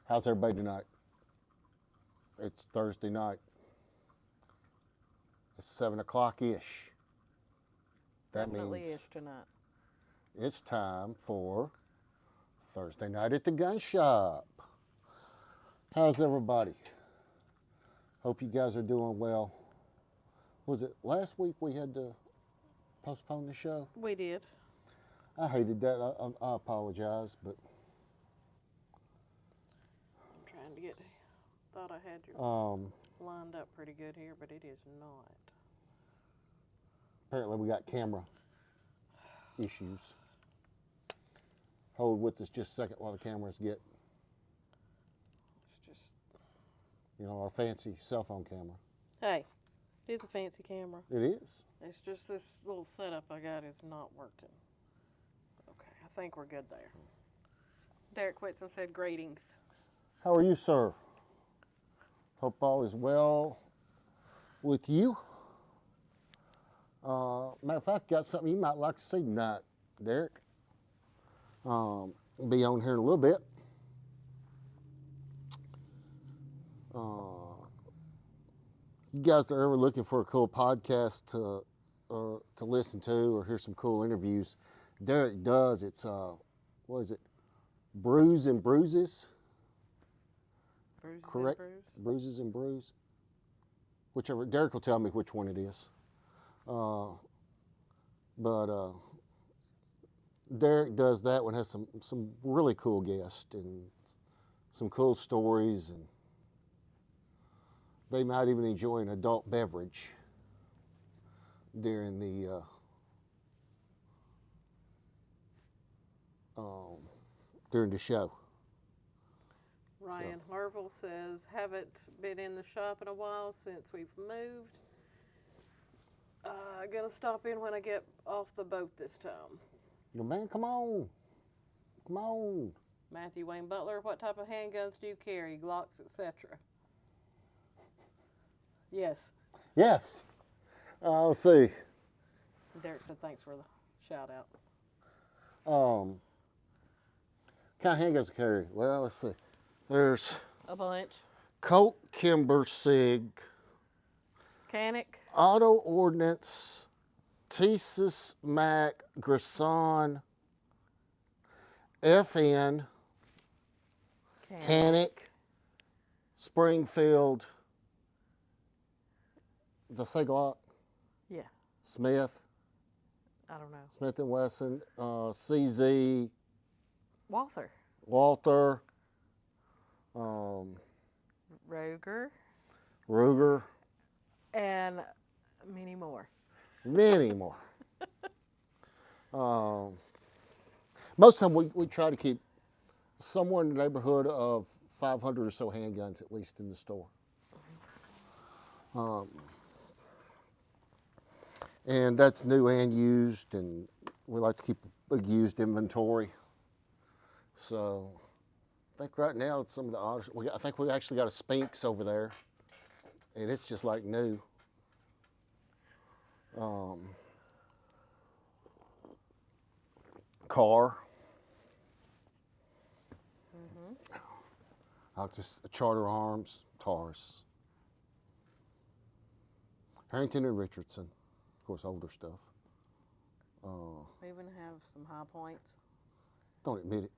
How's everybody tonight? It's Thursday night. It's 7 o'clock-ish. That Definitely means is tonight. it's time for Thursday night at the gun shop. How's everybody? Hope you guys are doing well. Was it last week we had to postpone the show? We did. I hated that. I apologize, but I'm trying to get. Thought I had you lined up pretty good here, but it is not. apparently we got camera issues. Hold with us just a second while the cameras get, It's just. our fancy cell phone camera. Hey, it is a fancy camera. It is. It's just this little setup I got is not working. Okay, I think we're good there. Derek Whitson said greetings. How are you, sir? Hope all is well with you. Matter of fact, got something you might like to see tonight, Derek. Be on here in a little bit. You guys are ever looking for a cool podcast to listen to or hear some cool interviews? Derek does. It's what is it? Brews and Bruises. Bruises Correct. and Brews. Bruises and Brews. Whichever. Derek will tell me which one it is. But Derek does that one. Has some really cool guests and some cool stories, and they might even enjoy an adult beverage during the show. Ryan Harville says, haven't been in the shop in a while since we've moved. Gonna stop in when I get off the boat this time. Man, come on. Come on. Matthew Wayne Butler, what type of handguns do you carry? Glocks, etc. Yes. Yes. Let's see. Derek said thanks for the shout out. Kind of handguns to carry. Well, let's see. There's A bunch. Colt Kimber Sig, Canic. Auto Ordnance, Thesis Mac, Grisson, FN, Canic, Springfield, the say Glock, Yeah. Smith, I don't know. Smith & Wesson, CZ, Walther. Walther, Roger. Ruger, And many more. many more. Most of them we try to keep somewhere in the neighborhood of 500 or so handguns at least in the store. And that's new and used, and we like to keep a used inventory. So I think right now some of the oddest, I think we actually got a Spinks over there, and it's just like new. Car. Just Charter Arms, Taurus. Harrington and Richardson, of course, older stuff. We even have some high points. Don't admit it.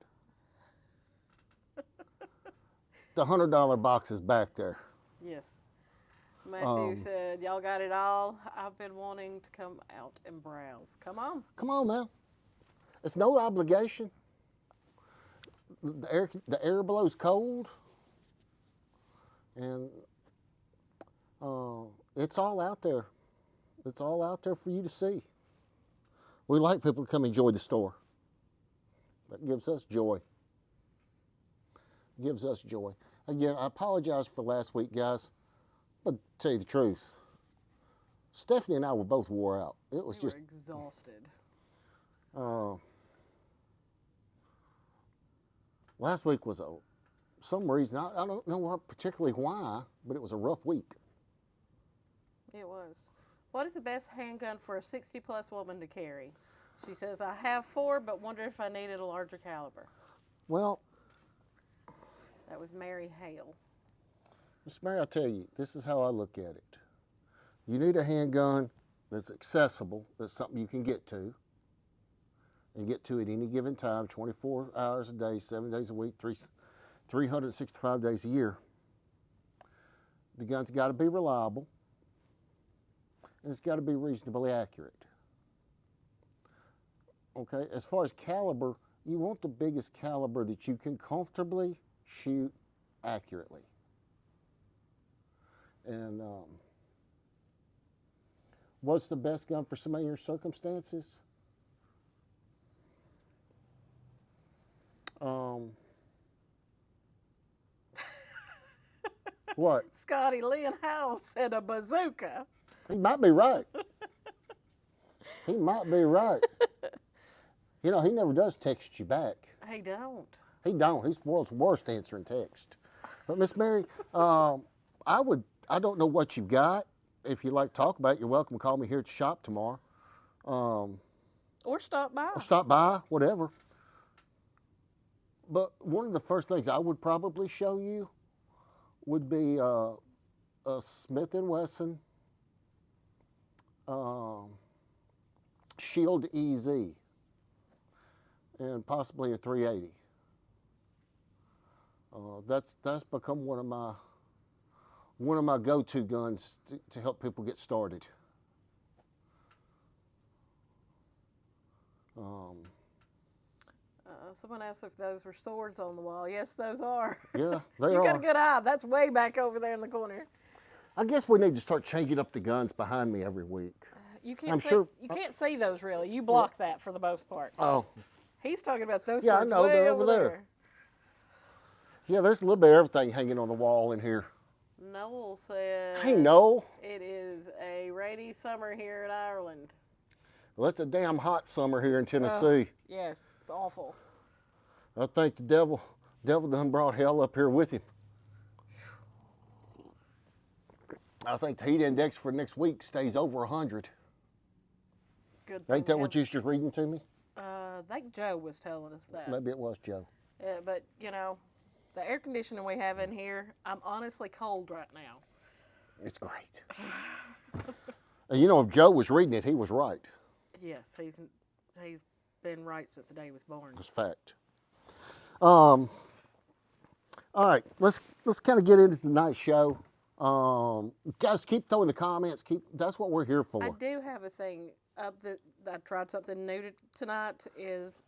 The $100 box is back there. Yes. Matthew said, y'all got it all. I've been wanting to come out and browse. Come on. Come on, man. It's no obligation. The air blow's cold, and it's all out there. It's all out there for you to see. We like people to come enjoy the store. That gives us joy. Gives us joy. Again, I apologize for last week, guys, but to tell you the truth, Stephanie and I were both wore out. It was We just were exhausted. last week was some reason, I don't know particularly why, but it was a rough week. It was. What is the best handgun for a 60-plus woman to carry? She says, I have 4, but wonder if I needed a larger caliber. Well, That was Mary Hale. Miss Mary, I'll tell you, this is how I look at it. You need a handgun that's accessible, that's something you can get to, and get to at any given time, 24 hours a day, 7 days a week, 365 days a year. The gun's got to be reliable, and it's got to be reasonably accurate. Okay, as far as caliber, you want the biggest caliber that you can comfortably shoot accurately. And what's the best gun for some of your circumstances? What? Scotty Lynn Howell said a bazooka. He might be right. He might be right. You know, he never does text you back. He don't. He don't. He's the world's worst answering text. But Miss Mary, I don't know what you've got. If you'd like to talk about it, you're welcome to call me here at the shop tomorrow. Or stop by. Or stop by, whatever. But one of the first things I would probably show you would be a Smith & Wesson Shield EZ and possibly a 380. That's become one of my go-to guns to help people get started. Someone asked if those were swords on the wall. Yes, those are. Yeah, they You are. got a good eye. That's way back over there in the corner. I guess we need to start changing up the guns behind me every week. You can't I'm see. sure- You can't see those really. You block that for the most part. Oh, He's talking about those Yeah, I swords know, way they're over over there. yeah, there's a little bit of everything hanging on the wall in here. Noel said. Hey, Noel. It is a rainy summer here in Ireland. Well, it's a damn hot summer here in Tennessee. Yes, it's awful. I think the devil done brought hell up here with him. I think the heat index for next week stays over 100. Good thing. Ain't that what you was just reading to me? I think Joe was telling us that. Maybe it was Joe. But you know, the air conditioning we have in here, I'm honestly cold right now. It's great. And you know, if Joe was reading it, he was right. Yes, he's been right since the day he was born. It's fact. All right, let's kind of get into tonight's show. Guys, keep throwing the comments. That's what we're here for. I do have a thing up that I tried something new tonight is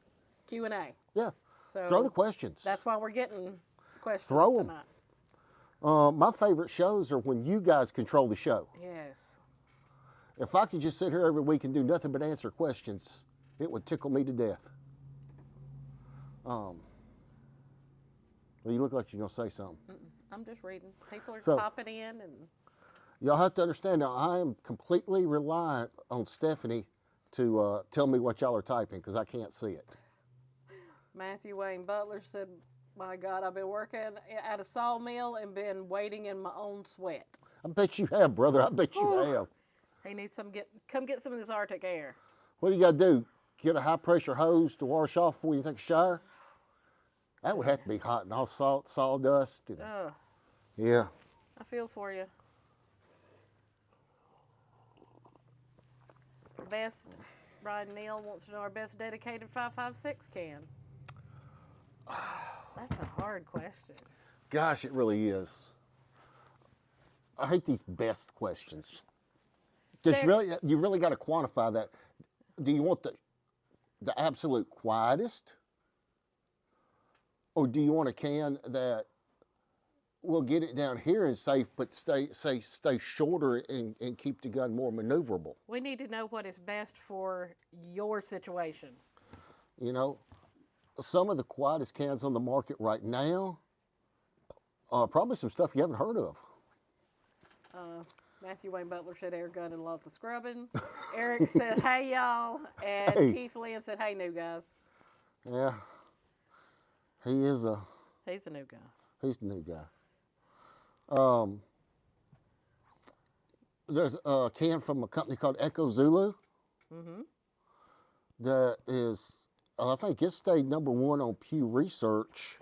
Q&A. Yeah. So Throw the questions. that's why we're getting questions Throw 'em. tonight. My favorite shows are when you guys control the show. Yes. If I could just sit here every week and do nothing but answer questions, it would tickle me to death. Well, you look like you're gonna say something. I'm just reading. People are So- popping in and Y'all have to understand now, I am completely reliant on Stephanie to tell me what y'all are typing because I can't see it. Matthew Wayne Butler said, my God, I've been working at a sawmill and been waiting in my own sweat. I bet you have, brother. I bet you have. He needs come get some of this Arctic air. What do you got to do? Get a high pressure hose to wash off before you take a shower? That would have to be hot and all sawdust. And, Ugh, yeah. I feel for you. Best, Brian Neal wants to know our best dedicated 5.56 can. That's a hard question. Gosh, it really is. I hate these best questions. Because you really got to quantify that. Do you want the absolute quietest? Or do you want a can that will get it down here and safe, but stay shorter and keep the gun more maneuverable? We need to know what is best for your situation. You know, some of the quietest cans on the market right now are probably some stuff you haven't heard of. Matthew Wayne Butler said air gun and lots of scrubbing. Eric said, hey, y'all. And Hey. Keith Lynn said, hey, new guys. Yeah, he's the new guy. guy. There's a can from a company called Echo Zulu. That is, I think it stayed #1 on Pew Research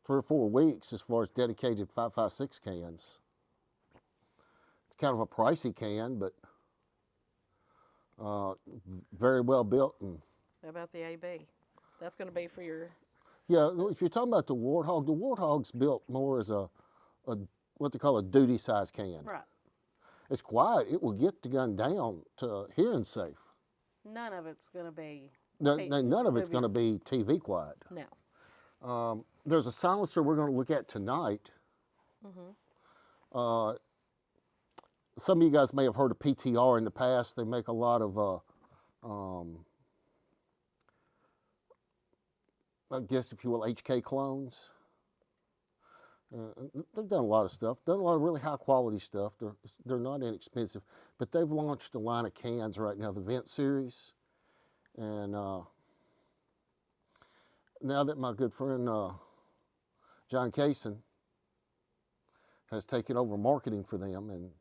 3 or 4 weeks as far as dedicated 5.56 cans. It's kind of a pricey can, but very well built. And How about the AB? That's going to be for your. yeah, if you're talking about the Warthog's built more as a what they call a duty size can. Right. It's quiet. It will get the gun down to hearing safe. None of it's going to be. None of it's going to be TV quiet. No. There's a silencer we're going to look at tonight. Some of you guys may have heard of PTR in the past. They make a lot of, I guess if you will, HK clones. They've done a lot of stuff, done a lot of really high quality stuff. They're not inexpensive, but they've launched a line of cans right now, the Vent series. And now that my good friend John Kaysen has taken over marketing for them and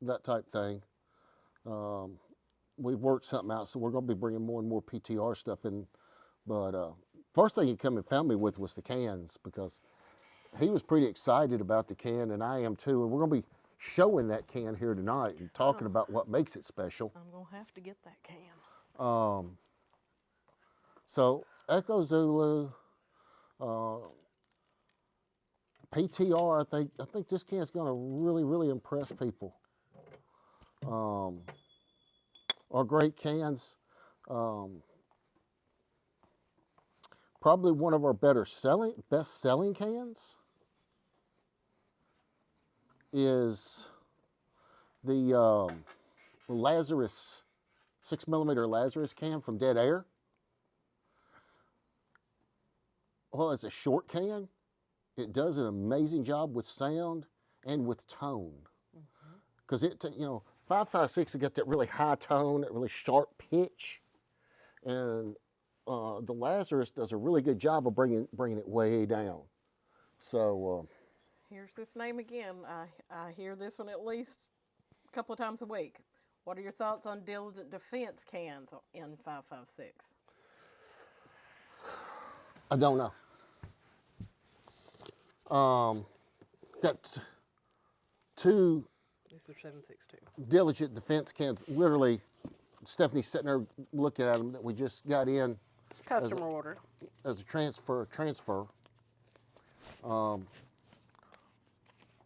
that type thing, we've worked something out, so we're going to be bringing more and more PTR stuff in. But first thing he come and found me with was the cans, because he was pretty excited about the can, and I am too. And we're going to be showing that can here tonight and talking about what makes it special. I'm going to have to get that can. So Echo Zulu, PTR, I think this can's going to really impress people. Are great cans. Probably one of our best selling cans is the Lazarus 6mm Lazarus can from Dead Air. Well, it's a short can. It does an amazing job with sound and with tone. Because 5.56 has got that really high tone, that really sharp pitch, and the Lazarus does a really good job of bringing it way down. So Here's this name again. I hear this one at least a couple of times a week. What are your thoughts on Diligent Defense cans in 5.56? I don't know. Got 2 These are 7.62. Diligent Defense cans. Literally, Stephanie's sitting there looking at them that we just got in Customer order. as a transfer.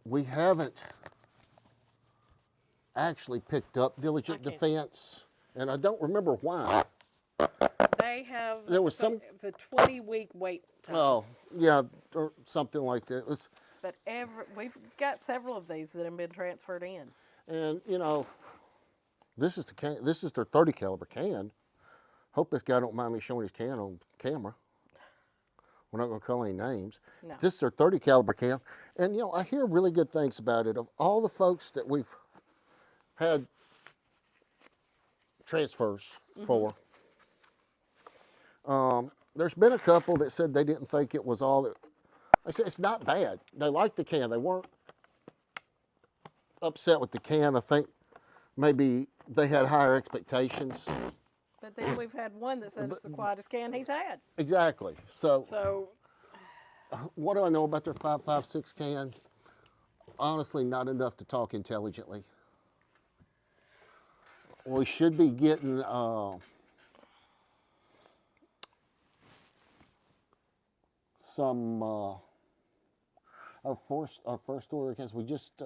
We haven't actually picked up Diligent Defense, and I don't remember why. They have There was some. the 20-week wait time. Oh, yeah, or something like that. But we've got several of these that have been transferred in. And this is the can. This is their 30 caliber can. Hope this guy don't mind me showing his can on camera. We're not going to call any names. No. This is their 30 caliber can, and I hear really good things about it. Of all the folks that we've had transfers for, there's been a couple that said they didn't think it was all that. I said it's not bad. They liked the can. They weren't upset with the can. I think maybe they had higher expectations. But then we've had one that said it's the quietest can he's had. Exactly. So What do I know about their 5.56 can? Honestly, not enough to talk intelligently. We should be getting some our first order cans. We just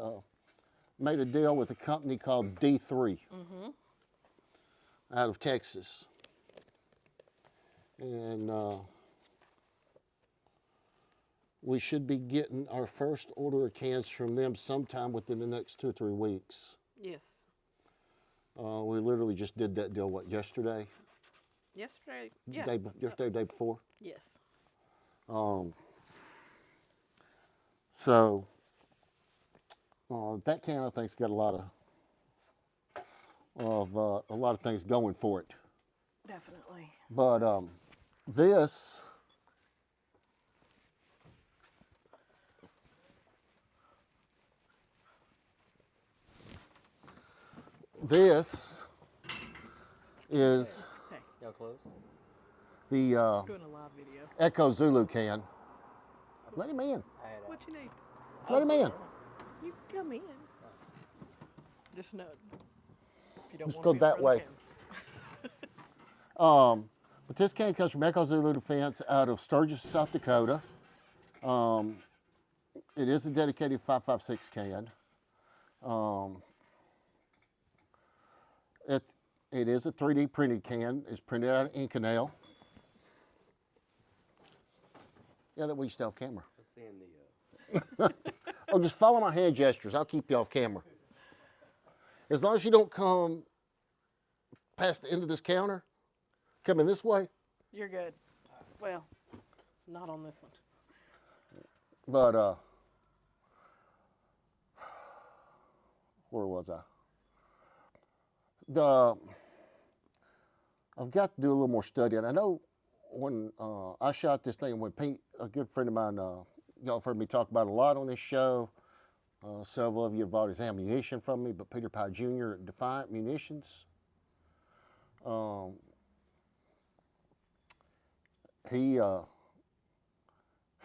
made a deal with a company called D3 out of Texas, and we should be getting our first order of cans from them sometime within the next 2 or 3 weeks. yes, We literally just did that deal, yesterday? yesterday, yeah, Yesterday, day before? yes. So that can, I think's got a lot of things going for it. Definitely. But this is Hey, Y'all close? the doing a live video. Echo Zulu can. Let him in. What you need? Let him in. You can come in. Just nudge. If you don't Just want go to be that in front way. of the camera. But this can comes from Echo Zulu Defense out of Sturgis, South Dakota. It is a dedicated 5.56 can. It is a 3D printed can. It's printed out of Inconel. Yeah, that we used to have camera. Oh, just follow my hand gestures. I'll keep you off camera. As long as you don't come past the end of this counter, coming this way. You're good. Well, not on this one. But where was I? I've got to do a little more studying. I know when I shot this thing with Pete, a good friend of mine, y'all have heard me talk about a lot on this show. Several of you have bought his ammunition from me, but Peter Pye Jr. at Defiant Munitions.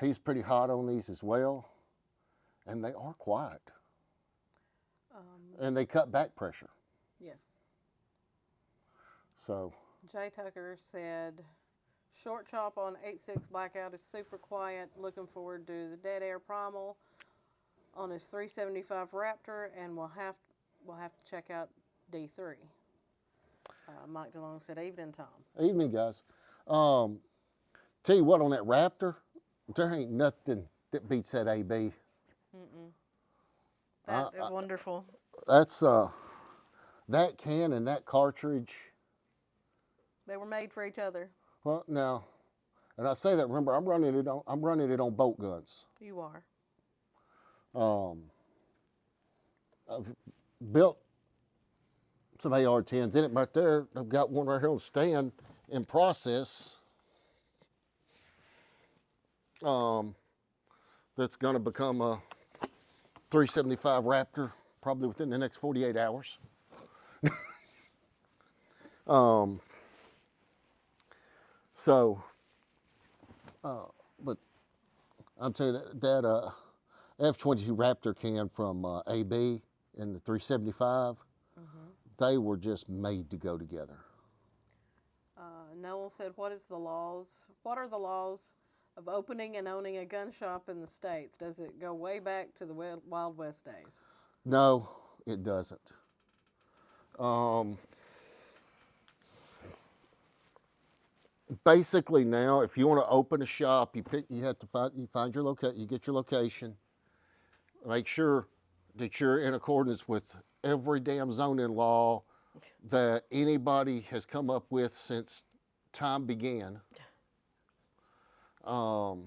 He's pretty hot on these as well, and they are quiet. And they cut back pressure. Yes. So, Jay Tucker said, short chop on 8.6 Blackout is super quiet. Looking forward to the Dead Air Primal on his 375 Raptor, and we'll have to check out D3. Mike DeLong said, evening, Tom. evening, guys. Tell you what, on that Raptor, there ain't nothing that beats that AB. That is wonderful. That's that can and that cartridge. They were made for each other. Well, now, and I say that. Remember, I'm running it on bolt guns. You are. I've built some AR-10s in it right there. I've got one right here on the stand in process. That's going to become a 375 Raptor probably within the next 48 hours. But I'm telling you that F-22 Raptor can from AB in the 375, they were just made to go together. Noel said, what are the laws of opening and owning a gun shop in the States? Does it go way back to the Wild West days? No, it doesn't. Basically now, if you want to open a shop, you find your location, you get your location, make sure that you're in accordance with every damn zoning law that anybody has come up with since time began. Go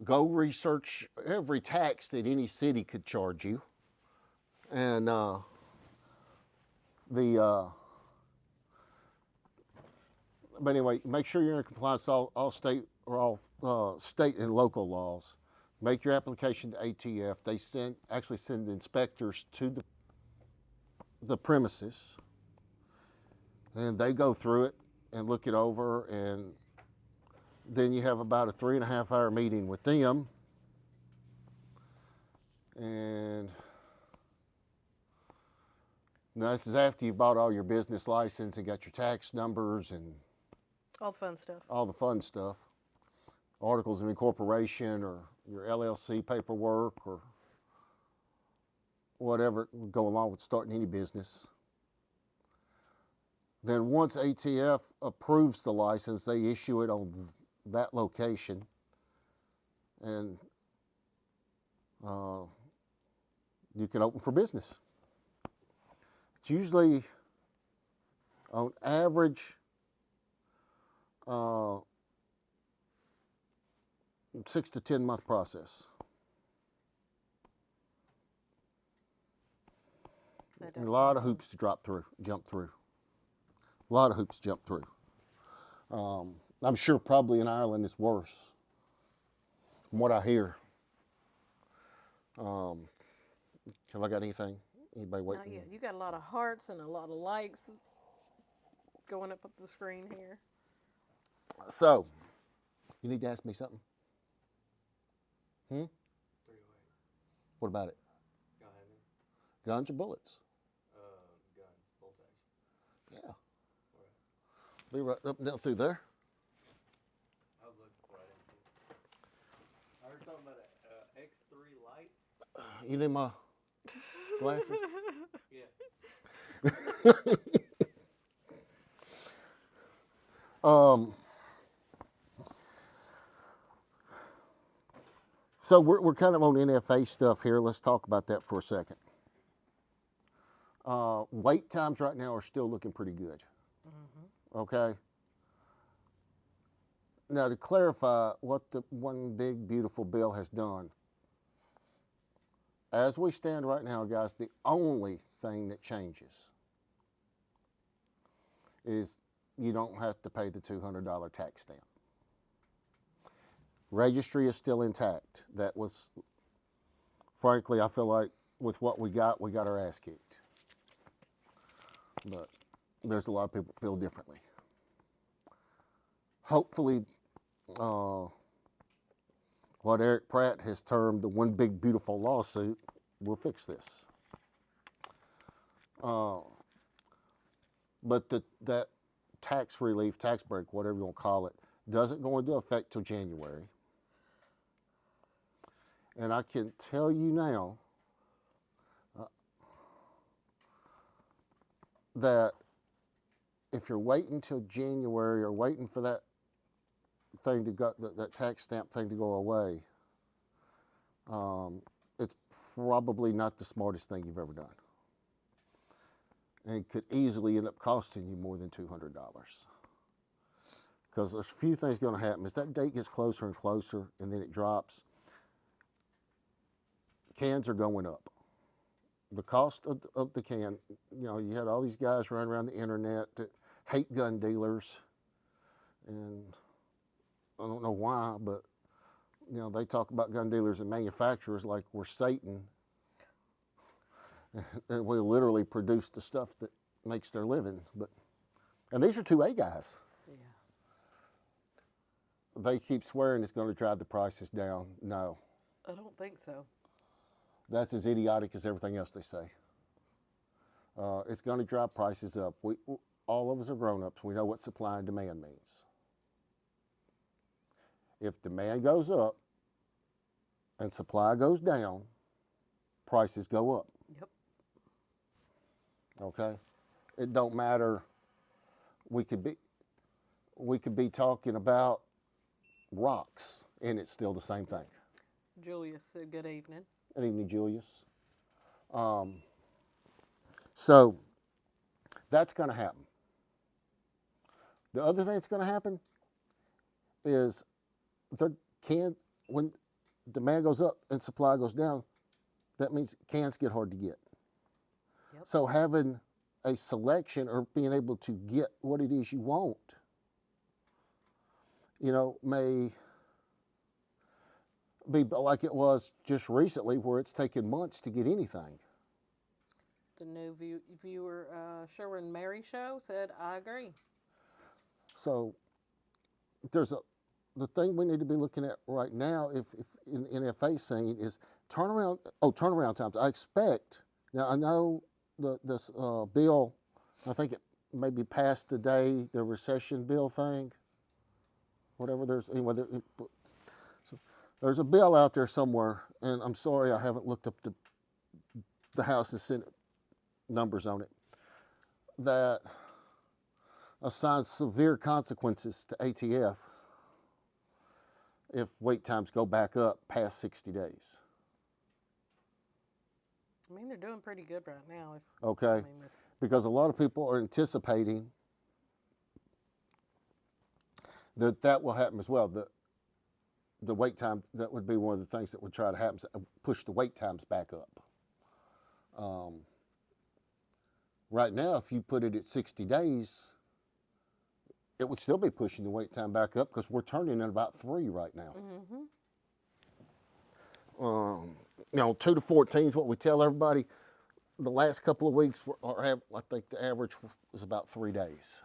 research every tax that any city could charge you, and but anyway, make sure you're in compliance with all state or all state and local laws. Make your application to ATF. They actually send inspectors to the premises, and they go through it and look it over, and then you have about a 3.5 hour meeting with them, and this is after you've bought all your business license and got your tax numbers and All the fun stuff. all the fun stuff, articles of incorporation or your LLC paperwork or whatever would go along with starting any business. Then once ATF approves the license, they issue it on that location, and you can open for business. It's usually, on average, 6 to 10 month process. And a lot of hoops to jump through. A lot of hoops to jump through. I'm sure probably in Ireland it's worse, from what I hear. Have I got anything? Anybody waiting? Not yet. You got a lot of hearts and a lot of likes going up the screen here. So, you need to ask me something? Hmm? 308. What about it? Got any? Guns or bullets? Guns, bolt action. Yeah. Alright. Be right up and down through there. I was looking for it, I didn't see it. I heard something about a X3 light. You need my glasses? Yeah. So we're kind of on NFA stuff here. Let's talk about that for a second. Wait times right now are still looking pretty good. Okay. Now to clarify what the one big beautiful bill has done, as we stand right now, guys, the only thing that changes is you don't have to pay the $200 tax stamp. Registry is still intact. That was, frankly, I feel like with what we got our ass kicked. But there's a lot of people feel differently. Hopefully, what Eric Pratt has termed the one big beautiful lawsuit will fix this. But that tax relief, tax break, whatever you want to call it, doesn't go into effect till January. And I can tell you now that if you're waiting till January or waiting for that thing to go, that tax stamp thing to go away, it's probably not the smartest thing you've ever done. And it could easily end up costing you more than $200. Because there's a few things going to happen. As that date gets closer and closer and then it drops, cans are going up. The cost of the can, you know, you had all these guys running around the internet that hate gun dealers. And I don't know why, but, you know, they talk about gun dealers and manufacturers like we're Satan. And we literally produce the stuff that makes their living. And these are 2A guys. Yeah. They keep swearing it's going to drive the prices down. No. I don't think so. That's as idiotic as everything else they say. It's going to drive prices up. All of us are grown-ups. We know what supply and demand means. If demand goes up and supply goes down, prices go up. Yep. Okay? It don't matter. We could be talking about rocks, and it's still the same thing. Julius said good evening. Good evening, Julius. So that's going to happen. The other thing that's going to happen is when demand goes up and supply goes down, that means cans get hard to get. Yep. So having a selection or being able to get what it is you want, you know, may be like it was just recently where it's taken months to get anything. The new viewer, Sherwin Mary Show, said, I agree. So the thing we need to be looking at right now, if in the NFA scene, is turnaround times. I expect, now I know this bill, I think it maybe passed today, the recession bill thing, whatever there's a bill out there somewhere, and I'm sorry I haven't looked up the House and Senate numbers on it, that assigns severe consequences to ATF if wait times go back up past 60 days. I mean, they're doing pretty good right now. Okay? Because a lot of people are anticipating that will happen as well. The wait time, that would be one of the things that would try to happen, push the wait times back up. Right now, if you put it at 60 days, it would still be pushing the wait time back up because we're turning at about 3 right now. You know, 2 to 14 is what we tell everybody. The last couple of weeks, I think the average was about 3 days.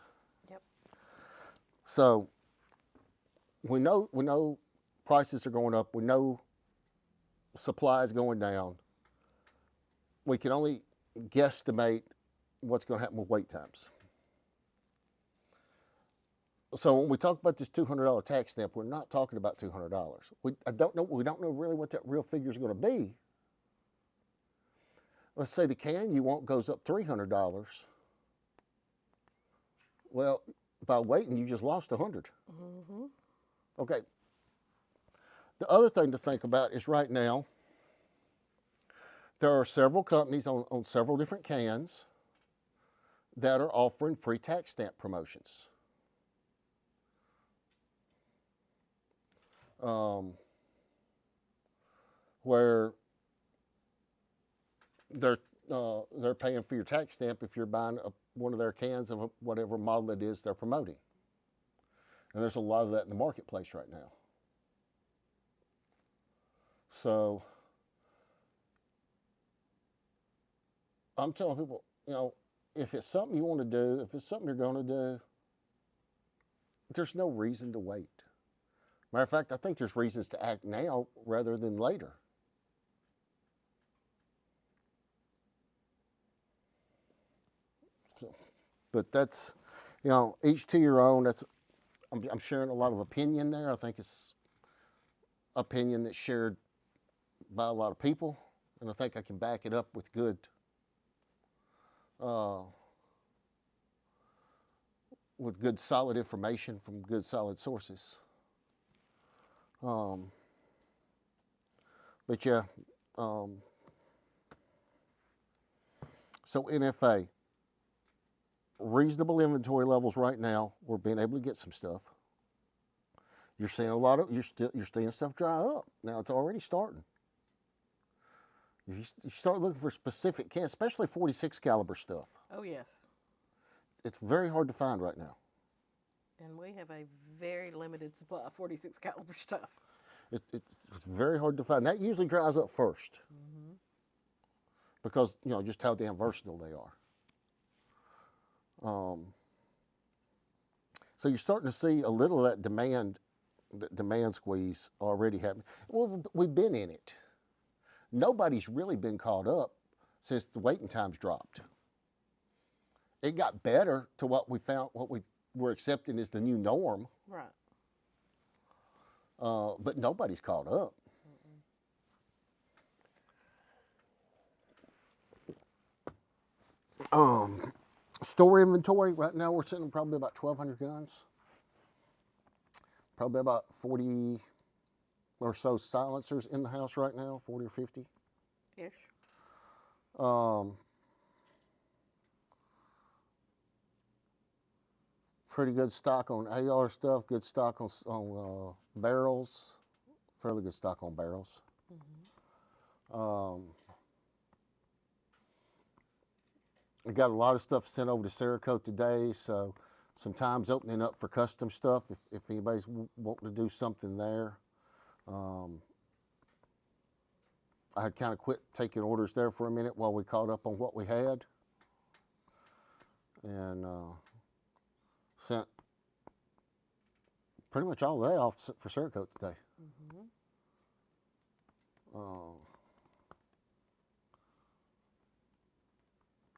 Yep. So we know prices are going up. We know supplies going down, we can only guesstimate what's going to happen with wait times. So when we talk about this $200 tax stamp, we're not talking about $200. We don't know really what that real figure is going to be. Let's say the can you want goes up $300. Well, by waiting, you just lost $100. Okay. The other thing to think about is right now, there are several companies on several different cans that are offering free tax stamp promotions. Where they're paying for your tax stamp if you're buying one of their cans of whatever model it is they're promoting. And there's a lot of that in the marketplace right now. So I'm telling people, if it's something you want to do, if it's something you're going to do, there's no reason to wait. Matter of fact, I think there's reasons to act now rather than later. So, but that's, each to your own. I'm sharing a lot of opinion there. I think it's opinion that's shared by a lot of people, and I think I can back it up with good solid information from good solid sources. But yeah, so NFA, reasonable inventory levels right now. We're being able to get some stuff. You're seeing you're seeing stuff dry up. Now it's already starting. If you start looking for specific cans, especially 46 caliber stuff, Oh, yes. it's very hard to find right now. And we have a very limited supply of 46 caliber stuff. It's very hard to find. That usually dries up first. Because, just how damn versatile they are. So you're starting to see a little of that demand squeeze already happening. Well, we've been in it. Nobody's really been caught up since the waiting times dropped. It got better to what we were accepting as the new norm. Right. But nobody's caught up. Store inventory, right now we're sitting probably about 1,200 guns. Probably about 40 or so silencers in the house right now, 40 or 50. Ish. Pretty good stock on AR stuff, good stock on barrels, fairly good stock on barrels. I got a lot of stuff sent over to Cerakote today, so some time's opening up for custom stuff if anybody's wanting to do something there. I had kind of quit taking orders there for a minute while we caught up on what we had, and sent pretty much all of that off for Cerakote today.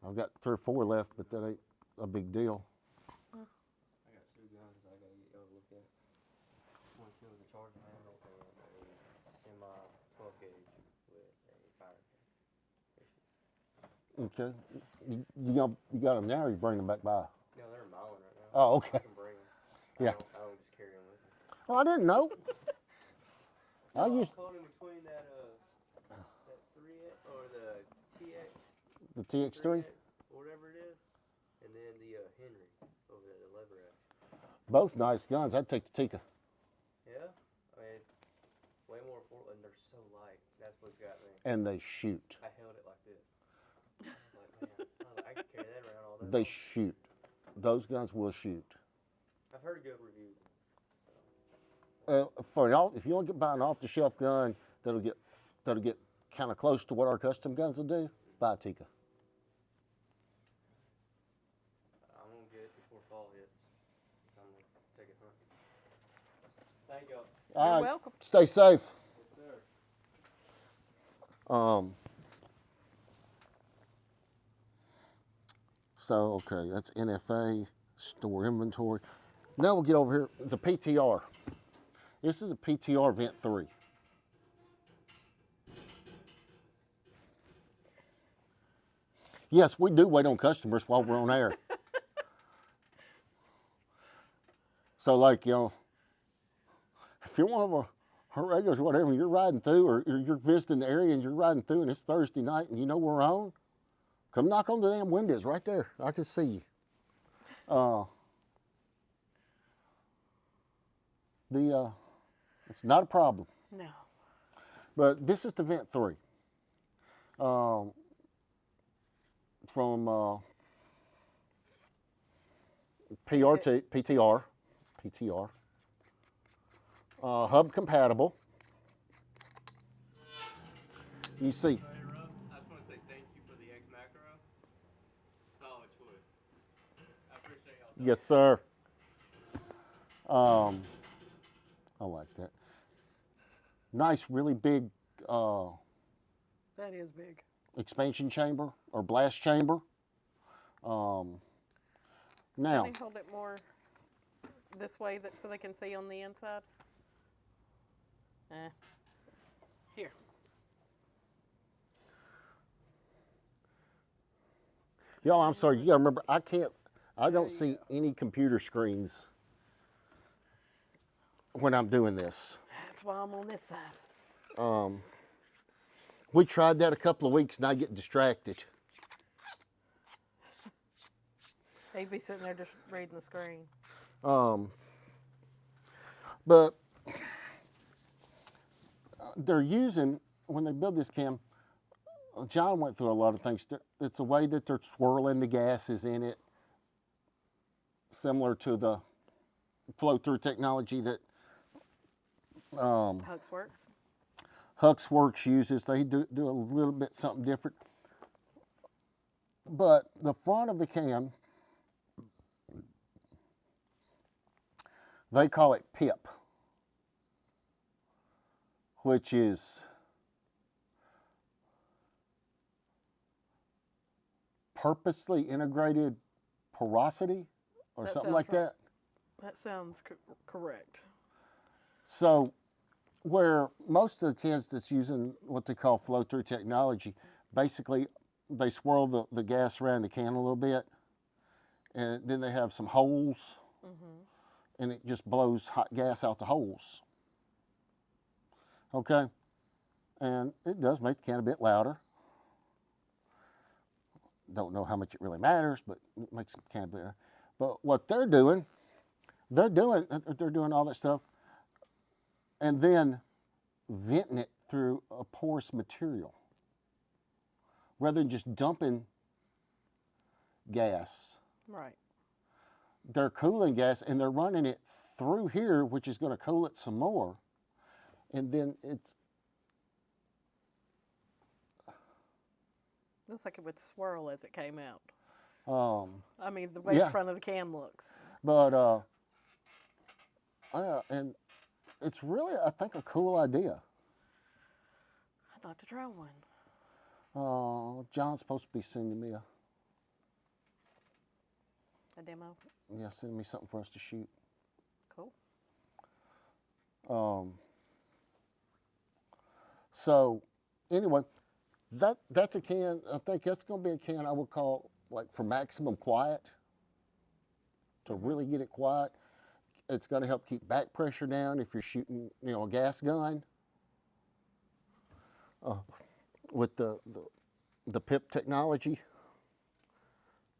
I've got 3 or 4 left, but that ain't a big deal. I got 2 guns I gotta get over look at. One with a charge handle and a semi 12 gauge with a fire. Okay. You got them now, or you bring them back by? No, they're in my one right now. Oh, okay. I can bring them. Yeah. I don't just carry them with me. Oh, I didn't know. I I'm used floating between that 3X or the TX. the TX3. Whatever it is, and then the Henry over there, the lever action. Both nice guns. I'd take the Tika. Yeah, I mean, it's way more affordable, and they're so light. That's what got me. And they shoot. I held it like this. I was like, man, I could carry that around all day. They shoot. Those guns will shoot. I've heard good reviews. If you want to buy an off-the-shelf gun that'll get kind of close to what our custom guns will do, buy a Tika. I'm gonna get it before fall hits. I'm gonna take it hunting. Thank y'all. All right. welcome. Stay safe. Yes, sir. So, okay, that's NFA, store inventory. Now we'll get over here, the PTR. This is a PTR Vent 3. Yes, we do wait on customers while we're on air. So, like, you know, if you're one of our regulars or whatever, you're riding through or you're visiting the area and you're riding through and it's Thursday night and you know we're on, come knock on the damn windows right there. I can see you. It's not a problem. No. But this is the Vent 3. From PTR. Hub compatible. You see, I just want to say thank you for the X Macro. Solid choice. I appreciate y'all. yes, sir. I like that. Nice, really big That is big. expansion chamber or blast chamber. Now, Can you hold it more this way so they can see on the inside? Here. y'all, I'm sorry. You gotta remember, I don't see any computer screens when I'm doing this. That's why I'm on this side. We tried that a couple of weeks and I get distracted. He'd be sitting there just reading the screen. But they're using, when they build this cam, John went through a lot of things. It's a way that they're swirling the gases in it, similar to the flow-through technology that Huxworks. Huxworks uses. They do a little bit something different. But the front of the cam, they call it PIP, which is purposely integrated porosity or That something sounds like right. that. That sounds correct. So where most of the cans that's using what they call flow-through technology, basically they swirl the gas around the can a little bit and then they have some holes and it just blows hot gas out the holes. Okay? And it does make the can a bit louder. Don't know how much it really matters, but it makes the can a bit louder. But what they're doing all that stuff and then venting it through a porous material rather than just dumping gas. Right. They're cooling gas and they're running it through here, which is going to cool it some more. And then it's, Looks like it would swirl as it came out. I mean, the way Yeah. the front of the can looks. but and it's really, I think, a cool idea. I'd like to try one. John's supposed to be sending me A demo. sending me something for us to shoot. Cool. So anyway, that's a can. I think that's going to be a can I would call like for maximum quiet. To really get it quiet, it's going to help keep back pressure down if you're shooting, a gas gun. With the PIP technology,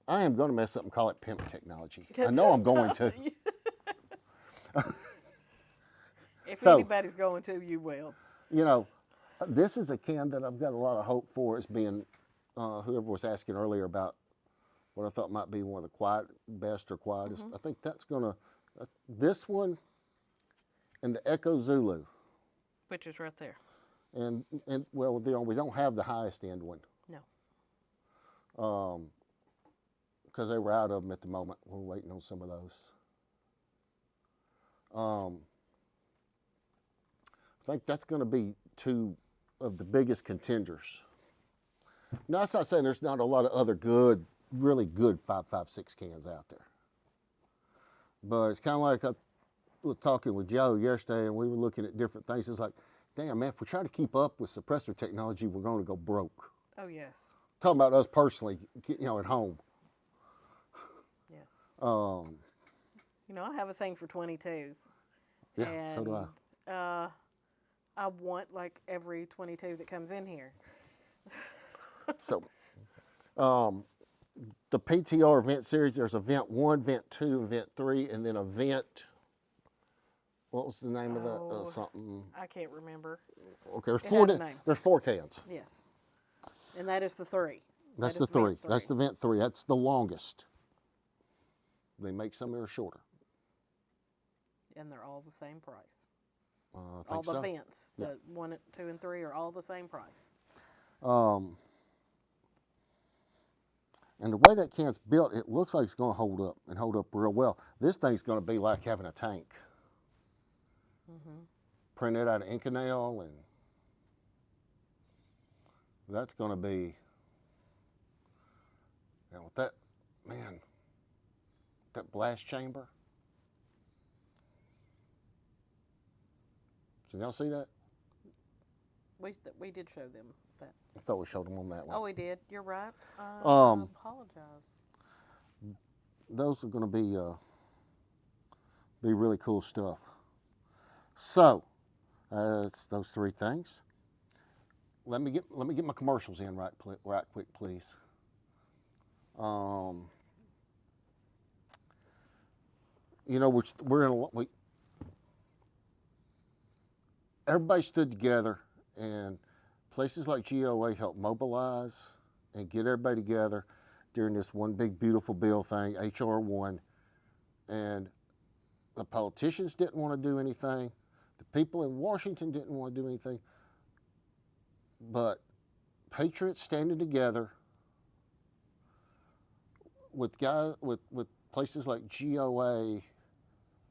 I am going to mess up and call it pimp technology. I know I'm going to. If So- anybody's going to, you will. This is a can that I've got a lot of hope for as being, whoever was asking earlier about what I thought might be one of the best or quietest. I think that's going to, this one and the Echo Zulu. Which is right there. And well, we don't have the highest end one No. because they were out of them at the moment. We're waiting on some of those. I think that's going to be two of the biggest contenders. Now, that's not saying there's not a lot of other good, really good 5.56 cans out there. But it's kind of like I was talking with Joe yesterday, and we were looking at different things. It's like, damn, man, if we try to keep up with suppressor technology, we're going to go broke. Oh, yes. Talking about us personally, at home. Yes. Um, I have a thing for 22s. yeah, so do I. And, I want like every 22 that comes in here. So, the PTR event series, there's event 1, event 2, event 3, and then event, what was the name of that? Something. I can't remember. Okay, there's It four. had a name. There's 4 cans. Yes. And that is the 3. That's That the is 3. event That's the event 3. That's the longest. They make some that are shorter. And they're all the same price. I All think the so. events, Yeah. the 1, 2, and 3 are all the same price. And the way that can's built, it looks like it's going to hold up and hold up real well. This thing's going to be like having a tank. Printed out of Inconel, and that's going to be, and with that, man, that blast chamber. Can y'all see that? We did show them that. I thought we showed them on that one. Oh, we did. You're right. I apologize. Those are going to be really cool stuff. So, it's those 3 things. Let me get my commercials in right quick, please. We're in everybody stood together, and places like GOA helped mobilize and get everybody together during this one big beautiful bill thing, HR 1, and the politicians didn't want to do anything. The people in Washington didn't want to do anything. But patriots standing together with places like GOA,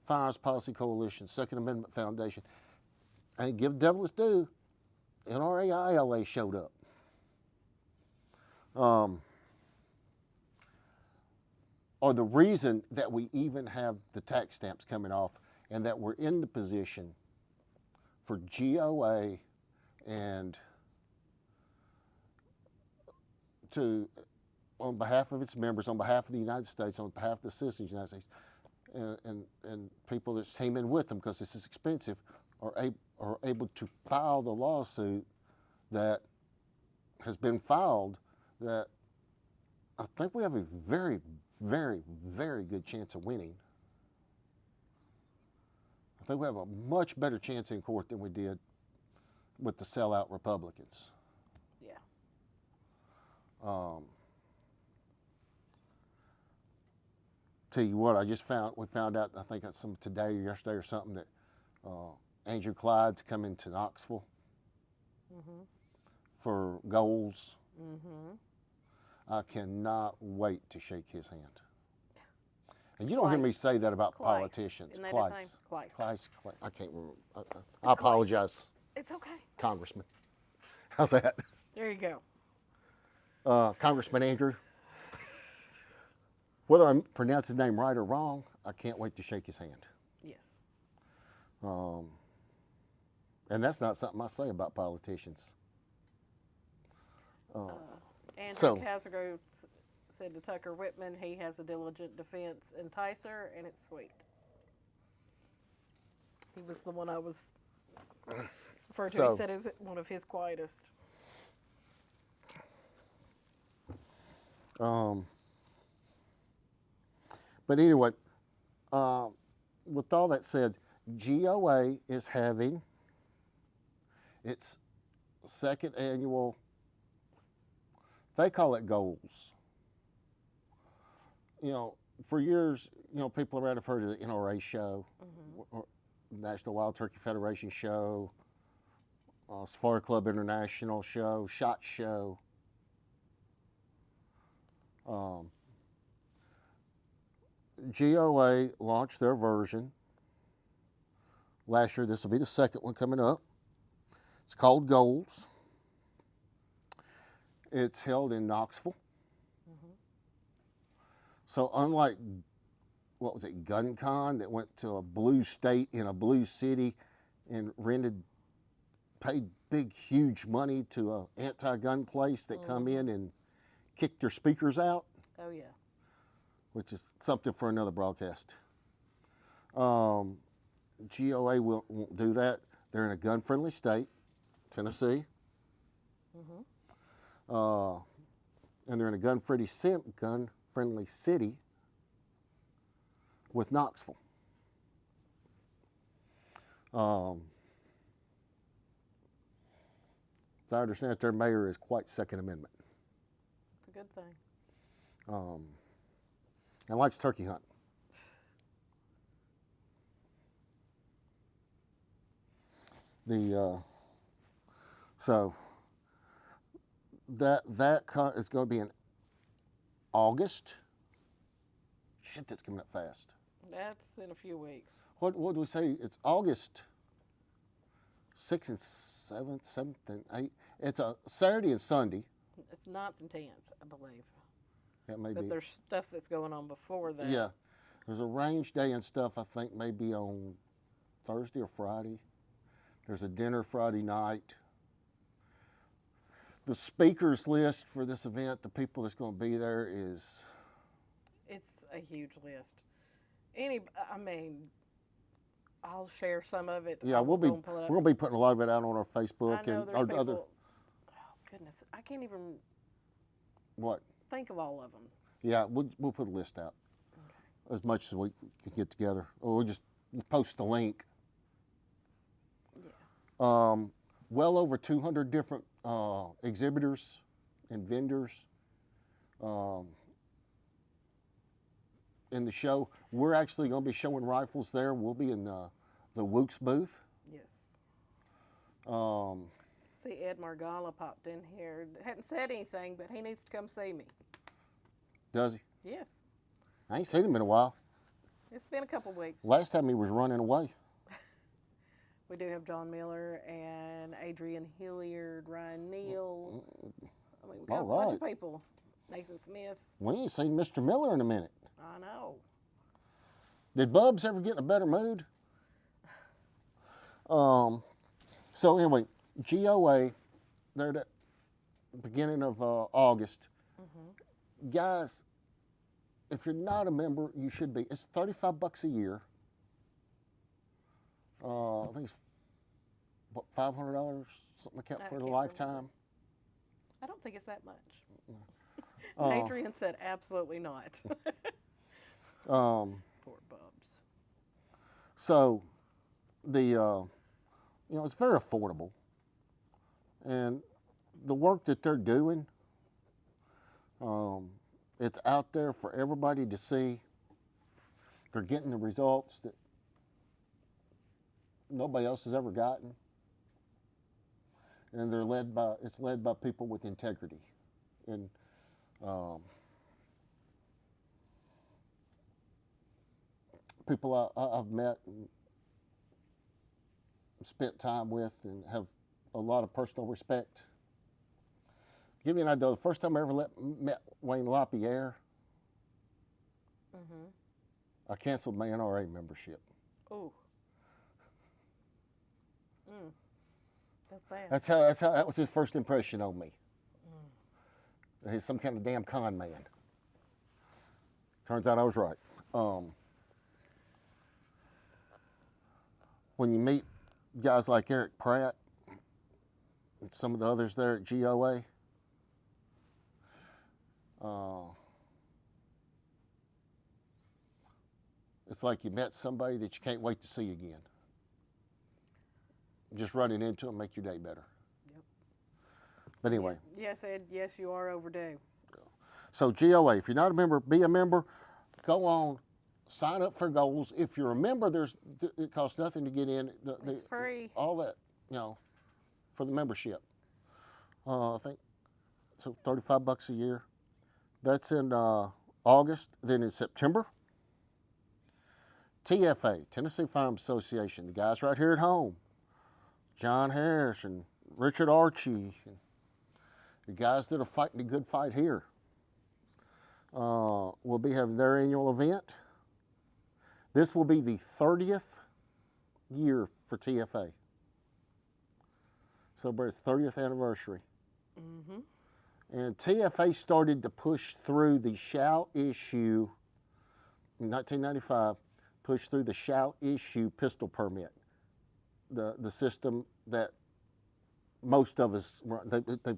Firearms Policy Coalition, Second Amendment Foundation, and give the devil his due, NRA ILA showed up. Or the reason that we even have the tax stamps coming off, and that we're in the position for GOA and to, on behalf of its members, on behalf of the United States, on behalf of the citizens of the United States, and people that came in with them because this is expensive, are able to file the lawsuit that has been filed, that I think we have a very, very, very good chance of winning. I think we have a much better chance in court than we did with the sellout Republicans. Yeah. Tell you what, we found out, I think that's today or yesterday or something, that Andrew Clyde's coming to Knoxville for goals. I cannot wait to shake his hand. And you don't hear me say that about Clyce. politicians. Isn't that his name? Clyce. Clyce. I can't remember. I apologize, It's okay. Congressman. How's that? There you go. Congressman Andrew. Whether I pronounce his name right or wrong, I can't wait to shake his hand. Yes. And that's not something I say about politicians. Andrew Casargo said to Tucker Whitman, he has a diligent defense enticer, and it's sweet. He was the one I was referring to. He said is one of his quietest. But anyway, with all that said, GOA is having its 2nd annual, they call it goals. For years, people around have heard of the NRA show, or National Wild Turkey Federation show, Safari Club International show, SHOT Show. GOA launched their version last year. This will be the 2nd one coming up. It's called Goals. It's held in Knoxville. So unlike, what was it, GunCon, that went to a blue state in a blue city and paid big, huge money to a anti-gun place that come in and kick their speakers out, Oh, yeah. which is something for another broadcast. GOA won't do that. They're in a gun-friendly state, Tennessee. And they're in a gun-friendly city with Knoxville. So I understand that their mayor is quite Second Amendment It's a good thing. and likes turkey hunting. So that is going to be in August. Shit, that's coming up fast. That's in a few weeks. What do we say? It's August 6th and 7th, 7th and 8th. It's a Saturday and Sunday. It's 9th and 10th, I believe. That may But be. there's stuff that's going on before that. Yeah. There's a range day and stuff, I think, maybe on Thursday or Friday. There's a dinner Friday night. The speakers list for this event, the people that's going to be there is, It's a huge list. I'll share some of it. yeah, I we're will go going and pull it up. to be putting a lot of it out on our Facebook I know and there's our people. other, Oh goodness, I can't even what? think of all of them. Yeah, we'll put a list out as much as we can get together. Or we'll just post a link. Yeah. Well over 200 different exhibitors and vendors in the show. We're actually going to be showing rifles there. We'll be in the Wooks booth. Yes. Um, See, Ed Margala popped in here. Hadn't said anything, but he needs to come see me. does he? Yes. I ain't seen him in a while. It's been a couple weeks. Last time he was running away. We do have John Miller and Adrian Hilliard, Ryan Neal. I mean, we got a bunch of people. Nathan Smith. We ain't seen Mr. Miller in a minute. I know. Did Bubs ever get in a better mood? So anyway, GOA, they're at the beginning of August. Guys, if you're not a member, you should be. It's $35 a year. I think it's what, $500, something like that, I for the can't lifetime. I don't think it's that much. Oh. Adrian said absolutely not. Um, Poor Bubs. So, it's very affordable, and the work that they're doing, it's out there for everybody to see. They're getting the results that nobody else has ever gotten, and it's led by people with integrity, and people I've met and spent time with and have a lot of personal respect. Give you an idea, the first time I ever met Wayne LaPierre, I canceled my NRA membership. Ooh. That's bad. That was his first impression on me. That he's some kind of damn con man. Turns out I was right. When you meet guys like Eric Pratt and some of the others there at GOA, it's like you met somebody that you can't wait to see again. Just running into them make your day better. Yep. But anyway, Yes, Ed. Yes, you are overdue. so GOA, if you're not a member, be a member. Go on, sign up for goals. If you're a member, it costs nothing to get in. It's free. All that, for the membership. I think so. $35 a year. That's in August. Then in September, TFA, Tennessee Firearms Association. The guys right here at home, John Harris and Richard Archie The guys that are fighting a good fight here will be having their annual event. This will be the 30th year for TFA. Celebrate its 30th anniversary. And TFA started to push through the shall issue in 1995, pushed through the shall issue pistol permit, the system that most of us, they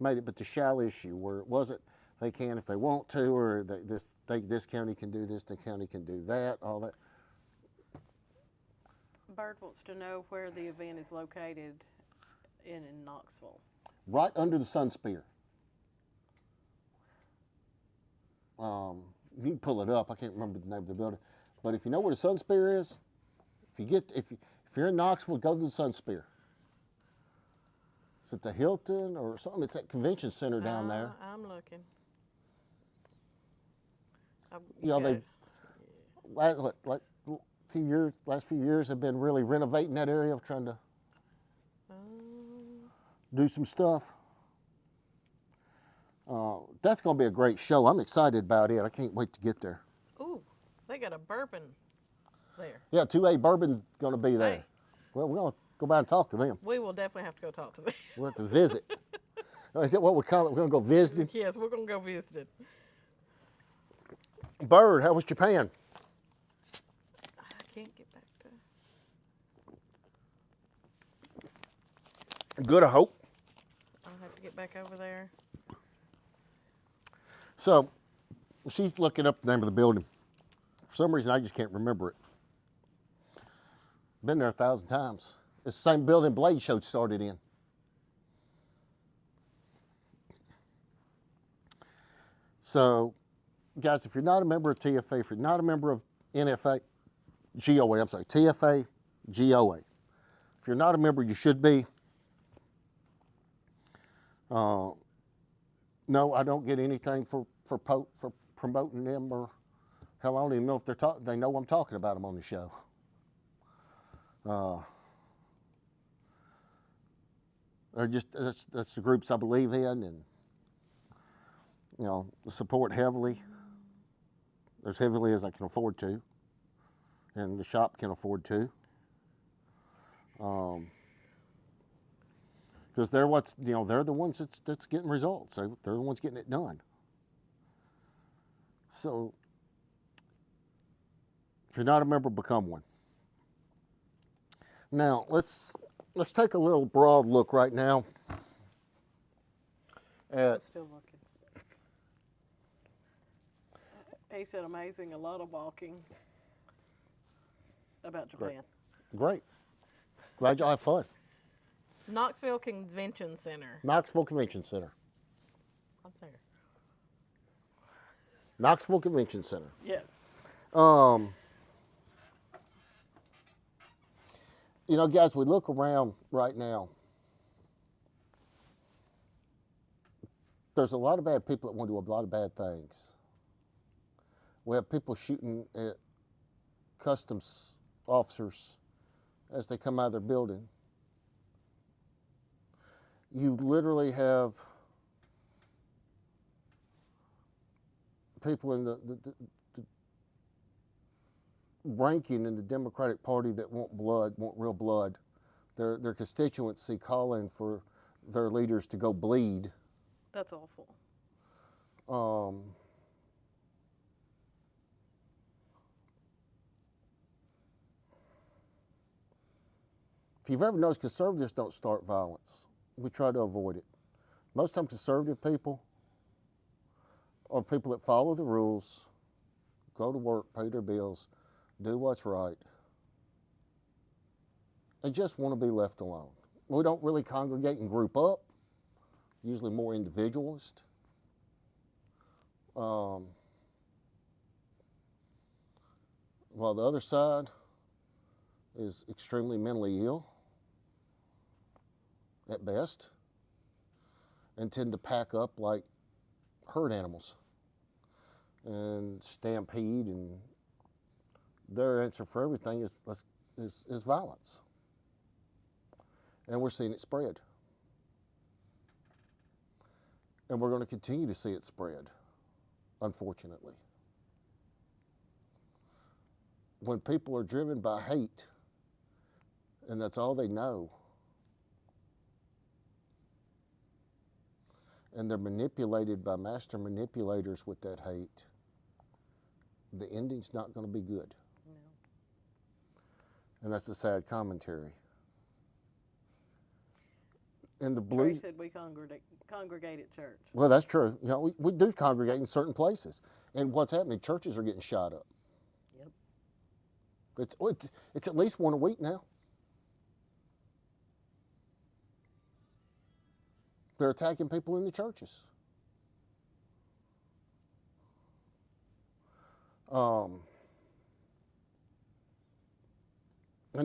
made it, but the shall issue, where it wasn't they can if they want to, or this county can do this, the county can do that, all that. Bird wants to know where the event is located in Knoxville. Right under the Sun Spear. You can pull it up. I can't remember the name of the building, but if you know where the Sun Spear is, if you're in Knoxville, go to the Sun Spear. It's at the Hilton or something. It's at Convention Center down there. I'm looking. You know, they last few years have been really renovating that area, trying to do some stuff. That's going to be a great show. I'm excited about it. I can't wait to get there. Ooh, they got a bourbon there. Yeah, 2A Bourbon's going to be there. Hey. Well, we're going to go by and talk to them. We will definitely have to go talk to them. We'll have to visit. Is that what we call it? We're going to go visiting. Yes, we're going to go visit it. Bird, how was Japan? I can't get back to. Good, I hope. I'll have to get back over there. So, she's looking up the name of the building. For some reason, I just can't remember it. Been there 1,000 times. It's the same building Blade Show started in. So, guys, if you're not a member of TFA, if you're not a member of TFA, GOA. If you're not a member, you should be. No, I don't get anything for promoting them, or hell, I don't even know if they know I'm talking about them on the show. They're just that's the groups I believe in, and support heavily, as heavily as I can afford to, and the shop can afford to. Because they're they're the ones that's getting results. They're the ones getting it done. So, if you're not a member, become one. Now let's take a little broad look right now I'm at still looking. He said amazing, a lot of walking about Japan. great. Glad y'all have fun. Knoxville Convention Center. Knoxville Convention Center. I'm there. Knoxville Convention Center. Yes. Guys, we look around right now. There's a lot of bad people that want to do a lot of bad things. We have people shooting at customs officers as they come out of their building. You literally have people in the ranking in the Democratic Party that want real blood. Their constituency calling for their leaders to go bleed. That's awful. If you've ever noticed, conservatives don't start violence. We try to avoid it. Most times conservative people are people that follow the rules, go to work, pay their bills, do what's right. They just want to be left alone. We don't really congregate and group up, usually more individualist. While the other side is extremely mentally ill, at best, and tend to pack up like herd animals and stampede, and their answer for everything is violence. And we're seeing it spread. And we're going to continue to see it spread, unfortunately. When people are driven by hate, and that's all they know, and they're manipulated by master manipulators with that hate, the ending's not going to be good. No. And that's a sad commentary. And the Trey blue, said we congregate at church. well, that's true. You know, we do congregate in certain places. And what's happening? Churches are getting shot up. Yep. It's at least one a week now. They're attacking people in the churches. And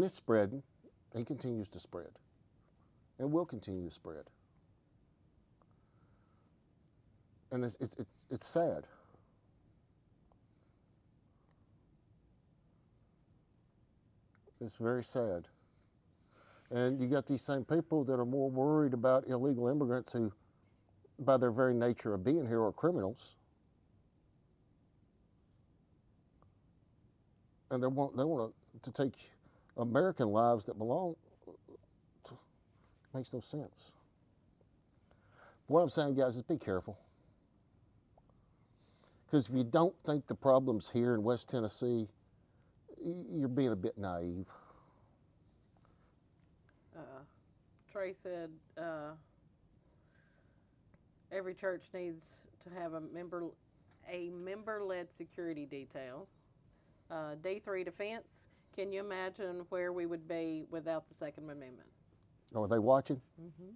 it's spreading and continues to spread and will continue to spread. And it's sad. It's very sad. And you got these same people that are more worried about illegal immigrants who, by their very nature of being here, are criminals. And they want to take American lives that belong. Makes no sense. What I'm saying, guys, is be careful. Because if you don't think the problem's here in West Tennessee, you're being a bit naive. Trey said every church needs to have a member-led security detail. D3 defense. Can you imagine where we would be without the Second Amendment? Oh, are they watching? Mm-hmm.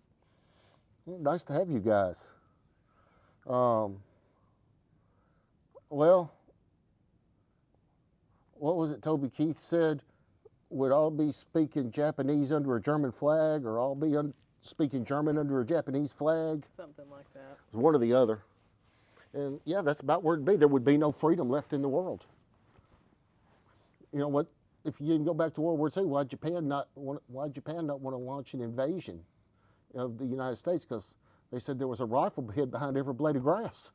Well, nice to have you guys. Well, what was it Toby Keith said? Would all be speaking Japanese under a German flag, or all be speaking German under a Japanese flag? Something like that. One or the other. And yeah, that's about where it'd be. There would be no freedom left in the world. You know what? If you can go back to World War II, why Japan not want to launch an invasion of the United States? Because they said there was a rifle hid behind every blade of grass.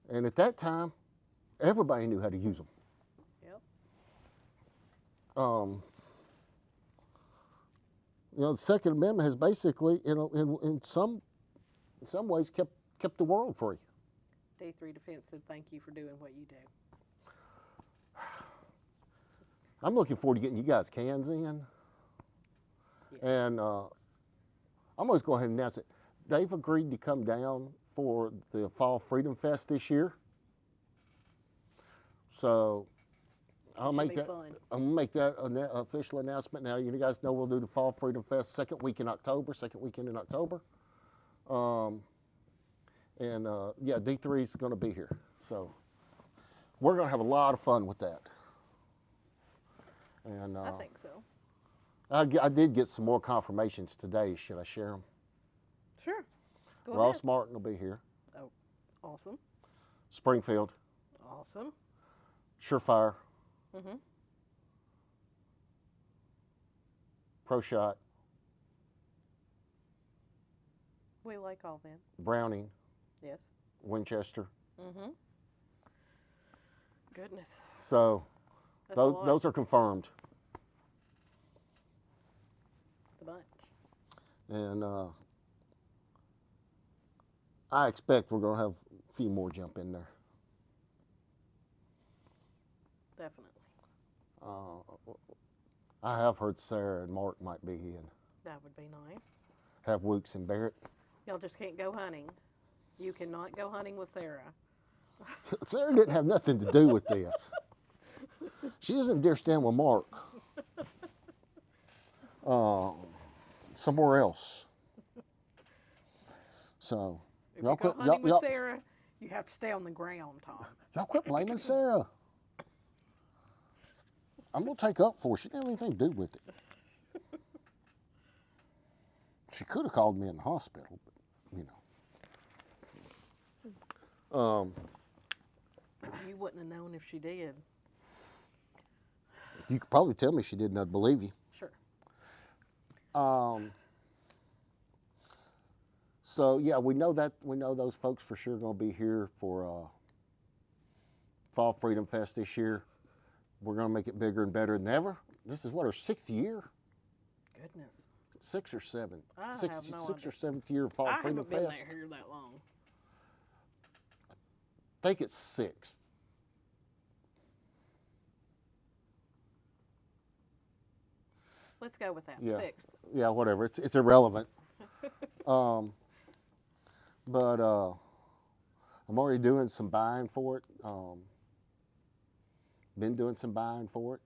And at that time, everybody knew how to use them. Yep. You know, the Second Amendment has basically, in some ways, kept the world free. D3 defense said thank you for doing what you do. I'm looking forward to getting you guys cans in. Yes. And I'm going to go ahead and announce it. They've agreed to come down for the Fall Freedom Fest this year. So I'll Should make be that. fun. I'm gonna make that an official announcement now. You guys know we'll do the Fall Freedom Fest second weekend in October. Yeah, D3 is going to be here. So we're going to have a lot of fun with that. And I think so. I did get some more confirmations today. Should I share them? Sure. Go Ross ahead. Martin will be here. Oh, awesome. Springfield, Awesome. Surefire, Mm-hmm. Pro Shot, We like all them. Browning, Yes. Winchester. Mm-hmm. Goodness. So That's a lot. those are confirmed. It's a bunch. And I expect we're going to have a few more jump in there. Definitely. I have heard Sarah and Mark might be in. That would be nice. Have Wooks and Barrett. Y'all just can't go hunting. You cannot go hunting with Sarah. Sarah didn't have nothing to do with this. She doesn't dare stand with Mark. Somewhere else. So, If you go hunting with Sarah, you have to stay on the ground, Tom. y'all quit blaming Sarah. I'm going to take up for her. She didn't have anything to do with it. She could have called me in the hospital, but, you know. You wouldn't have known if she did. You could probably tell me she didn't. I'd believe you. Sure. So yeah, we know those folks for sure going to be here for Fall Freedom Fest this year. We're going to make it bigger and better than ever. This is what, our 6th year? Goodness. 6 or 7? I Six, have no 6 or idea. 7th year of Fall I Freedom haven't been Fest. there here that long. I think it's 6th. Let's go with that. Yeah. 6th. Yeah, whatever. It's irrelevant. But I'm already doing some buying for it. Been doing some buying for it.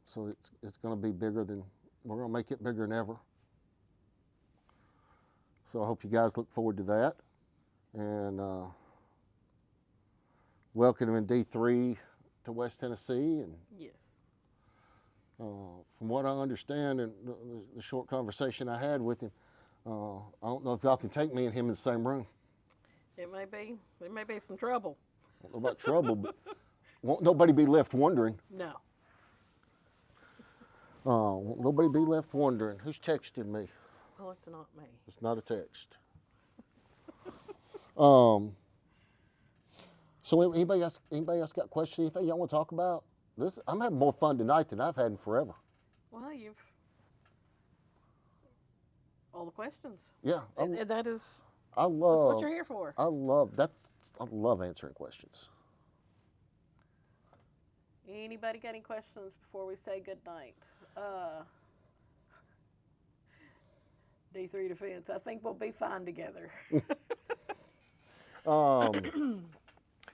So it's going to be bigger than, we're going to make it bigger than ever. So I hope you guys look forward to that. And welcoming D3 to West Tennessee. And Yes. from what I understand and the short conversation I had with him, I don't know if y'all can take me and him in the same room. There may be some trouble. I don't know about trouble, but won't nobody be left wondering. No. Won't nobody be left wondering. Who's texting me? Well, it's not me. It's not a text. So anybody else got questions? Anything y'all want to talk about? I'm having more fun tonight than I've had in forever. Well, all the questions. Yeah, That's I what love. you're here for. I love answering questions. Anybody got any questions before we say good night? D3 Defense. I think we'll be fine together.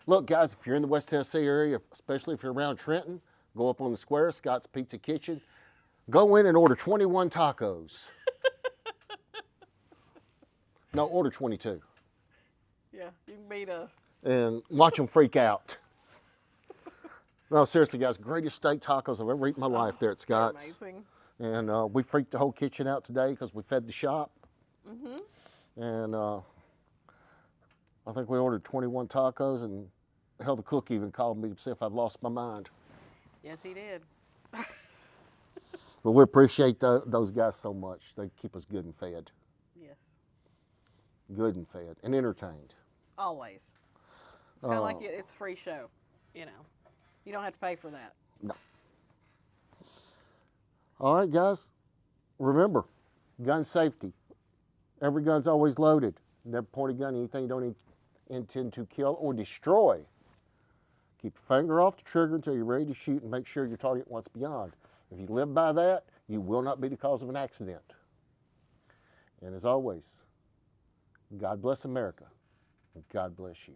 Look, guys, if you're in the West Tennessee area, especially if you're around Trenton, go up on the square, Scott's Pizza Kitchen. Go in and order 21 tacos. No, order 22. Yeah, you can beat us. And watch them freak out. No, seriously, guys, greatest steak tacos I've ever eaten in my life there at Scott's. Amazing. And we freaked the whole kitchen out today because we fed the shop. And I think we ordered 21 tacos, and hell, the cook even called me to see if I'd lost my mind. Yes, he did. But we appreciate those guys so much. They keep us good and fed. Yes. Good and fed and entertained. Always. It's kind of like it's a free show. You know, you don't have to pay for that. No. All right, guys. Remember, gun safety. Every gun's always loaded. Never point a gun at anything you don't intend to kill or destroy. Keep your finger off the trigger until you're ready to shoot and make sure your target wants beyond. If you live by that, you will not be the cause of an accident. And as always, God bless America, and God bless you.